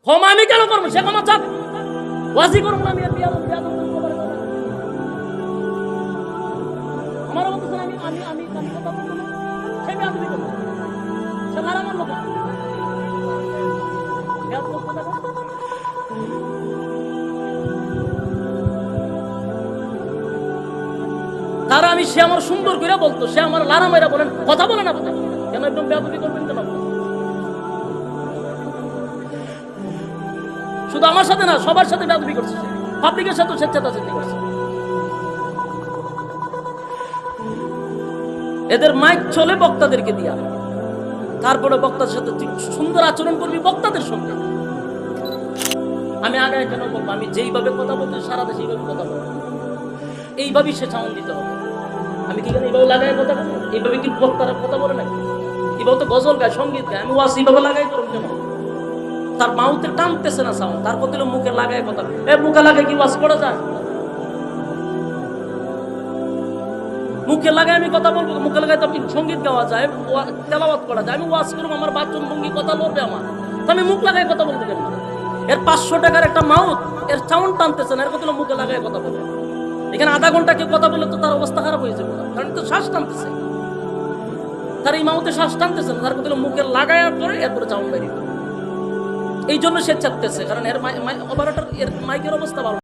ক্ষমা আমি কেন করবো? সে ক্ষমা চাক, ওয়াজি করবো না আমি। আর আমার বলতেছেন আমি আমি আমি আমি কথা বলবো না, সে বেয়াদবি করবো, সে মারা মারলো কেন? তারা আমি, সে আমার সুন্দর করে বলতো, সে আমার লারা মাইরা বলেন কথা বলে না, কেন একদম বেয়াদবি করবেন কেন? শুধু আমার সাথে না, সবার সাথে বেয়াদবি করছে, পাবলিকের সাথে স্বেচ্ছাচারিতা করছে। এদের মাইক চলে বক্তাদেরকে দিয়া, তারপরে বক্তার সাথে তুই সুন্দর আচরণ করবি বক্তাদের সঙ্গে। আমি আগে কেন বলবো? আমি যেইভাবে কথা বলতে সারা দেশে এইভাবে কথা বলবো, এইভাবেই সে সাউন্ড দিতে হবে। আমি কি কেন এইভাবে লাগাই কথা বলবো? এইভাবে কি বক্তারা কথা বলে নাকি? এইভাবে তো গজল গায়, সঙ্গীত গায়, আমি ওয়াজ এইভাবে লাগাই করুন কেন? তার মাউথে টানতেছে না সাউন্ড, তার কথা মুখে লাগায় কথা। মুখে লাগায় কি ওয়াজ করা যায়? মুখে লাগায় আমি কথা বলবো? মুখে লাগায় তো সঙ্গীত গাওয়া যায়, তেলাওয়াত করা যায়। আমি ওয়াজ করবো, আমার বাচন ভঙ্গি কথা লড়বে আমার, তো আমি মুখ লাগায় কথা বলবো কেন? এর 500 টাকার একটা মাউথ, এর সাউন্ড টানতেছে না, এর কথা মুখে লাগায় কথা বলবে। এখানে আধা ঘন্টা কেউ কথা বলে তো তার অবস্থা খারাপ হয়ে যাবে, কারণ তো শ্বাস টানতেছে, তার এই মাউথে শ্বাস টানতেছে না, তার কথা মুখে লাগায় করে এরপরে সাউন্ড বেরিয়ে। এই জন্য সে চাপতেছে, কারণ এর অপারেটর, এর মাইকের অবস্থা ভালো।